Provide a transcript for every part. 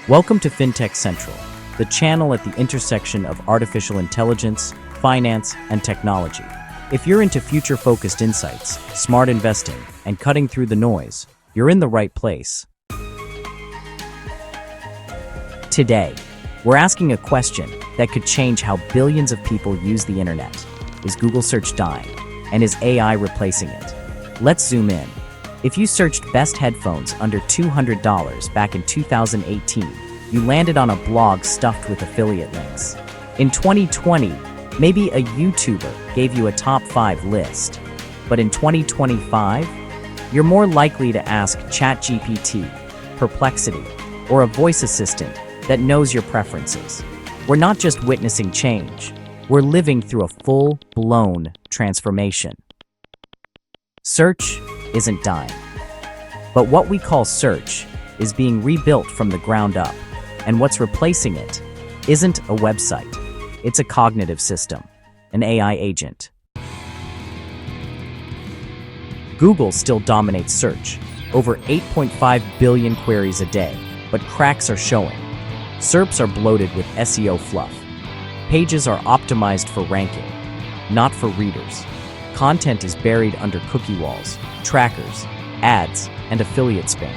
Welcome to FinTech Central, the channel at the intersection of artificial intelligence, finance, and technology. If you're into future-focused insights, smart investing, and cutting through the noise, you're in the right place. Today, we're asking a question that could change how billions of people use the internet. Is Google search dying? And is AI replacing it? Let's zoom in. If you searched best headphones under $200 back in 2018, you landed on a blog stuffed with affiliate links. In 2020, maybe a YouTuber gave you a top 5 list. But in 2025, you're more likely to ask ChatGPT, Perplexity, or a voice assistant that knows your preferences. We're not just witnessing change, we're living through a full-blown transformation. Search isn't dying. But what we call search is being rebuilt from the ground up, and what's replacing it isn't a website. It's a cognitive system, an AI agent. Google still dominates search, over 8.5 billion queries a day, but cracks are showing. SERPs are bloated with SEO fluff. Pages are optimized for ranking, not for readers. Content is buried under cookie walls, trackers, ads, and affiliate spam.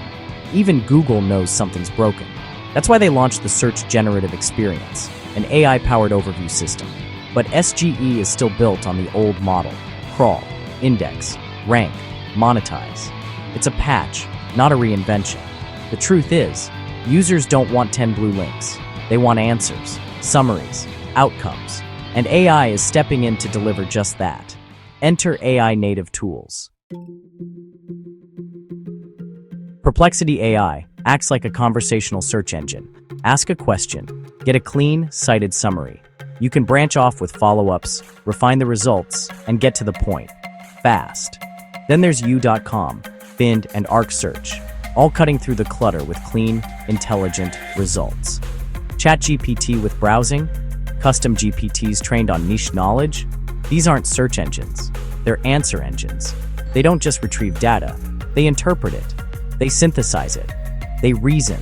Even Google knows something's broken. That's why they launched the Search Generative Experience, an AI-powered overview system. But SGE is still built on the old model: crawl, index, rank, monetize. It's a patch, not a reinvention. The truth is, users don't want 10 blue links. They want answers, summaries, outcomes. And AI is stepping in to deliver just that. Enter AI native tools. Perplexity AI acts like a conversational search engine. Ask a question, get a clean, cited summary. You can branch off with follow-ups, refine the results, and get to the point. Fast. Then there's U.com, Find, and Arc Search, all cutting through the clutter with clean, intelligent results. ChatGPT with browsing, custom GPTs trained on niche knowledge. These aren't search engines, they're answer engines. They don't just retrieve data, they interpret it, they synthesize it, they reason.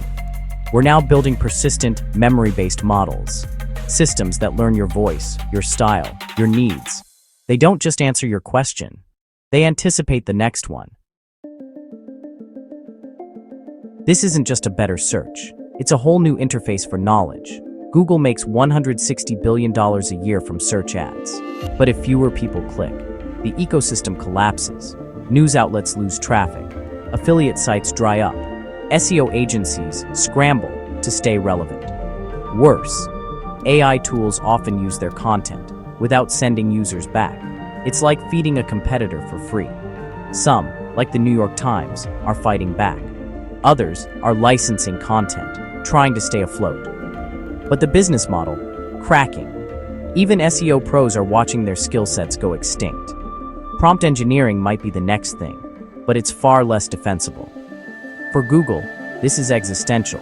We're now building persistent, memory-based models, systems that learn your voice, your style, your needs. They don't just answer your question, they anticipate the next one. This isn't just a better search, it's a whole new interface for knowledge. Google makes $160 billion a year from search ads. But if fewer people click, the ecosystem collapses. News outlets lose traffic. Affiliate sites dry up. SEO agencies scramble to stay relevant. Worse, AI tools often use their content without sending users back. It's like feeding a competitor for free. Some, like the New York Times, are fighting back. Others are licensing content, trying to stay afloat. But the business model, cracking. Even SEO pros are watching their skill sets go extinct. Prompt engineering might be the next thing, but it's far less defensible. For Google, this is existential.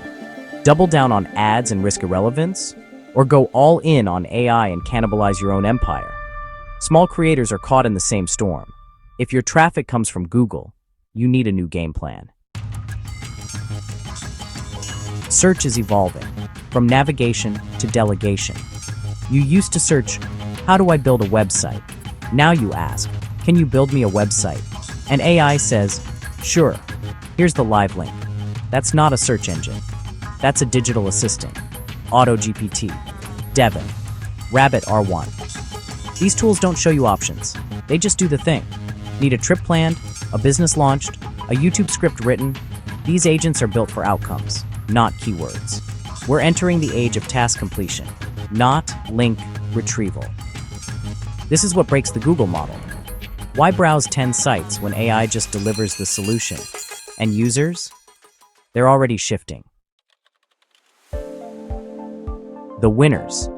Double down on ads and risk irrelevance, or go all in on AI and cannibalize your own empire. Small creators are caught in the same storm. If your traffic comes from Google, you need a new game plan. Search is evolving, from navigation to delegation. You used to search, how do I build a website? Now you ask, can you build me a website? And AI says, sure, here's the live link. That's not a search engine. That's a digital assistant. AutoGPT, Devin, Rabbit R1. These tools don't show you options. They just do the thing. Need a trip planned, a business launched, a YouTube script written? These agents are built for outcomes, not keywords. We're entering the age of task completion, not link retrieval. This is what breaks the Google model. Why browse 10 sites when AI just delivers the solution? And users? They're already shifting. The winners.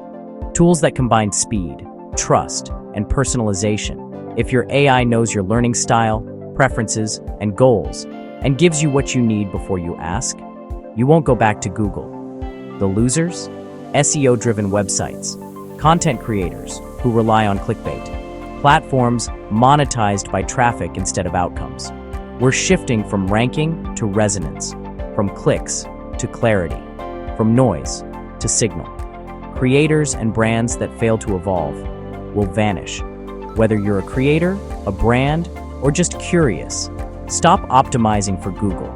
Tools that combine speed, trust, and personalization. If your AI knows your learning style, preferences, and goals, and gives you what you need before you ask, you won't go back to Google. The losers? SEO-driven websites, content creators who rely on clickbait, platforms monetized by traffic instead of outcomes. We're shifting from ranking to resonance, from clicks to clarity, from noise to signal. Creators and brands that fail to evolve will vanish. Whether you're a creator, a brand, or just curious, stop optimizing for Google.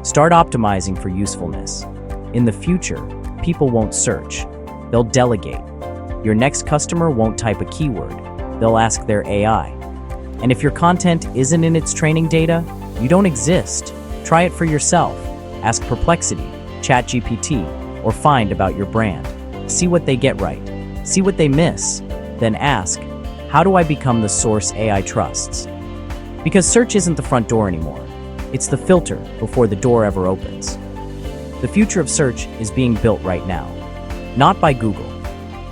Start optimizing for usefulness. In the future, people won't search. They'll delegate. Your next customer won't type a keyword. They'll ask their AI. And if your content isn't in its training data, you don't exist. Try it for yourself. Ask Perplexity, ChatGPT, or Find about your brand. See what they get right. See what they miss. Then ask, how do I become the source AI trusts? Because search isn't the front door anymore. It's the filter before the door ever opens. The future of search is being built right now. Not by Google,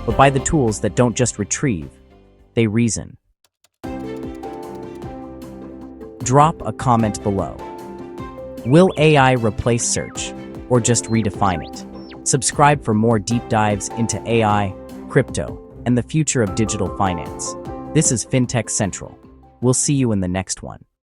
but by the tools that don't just retrieve, they reason. Drop a comment below. Will AI replace search, or just redefine it? Subscribe for more deep dives into AI, crypto, and the future of digital finance. This is FinTech Central. We'll see you in the next one.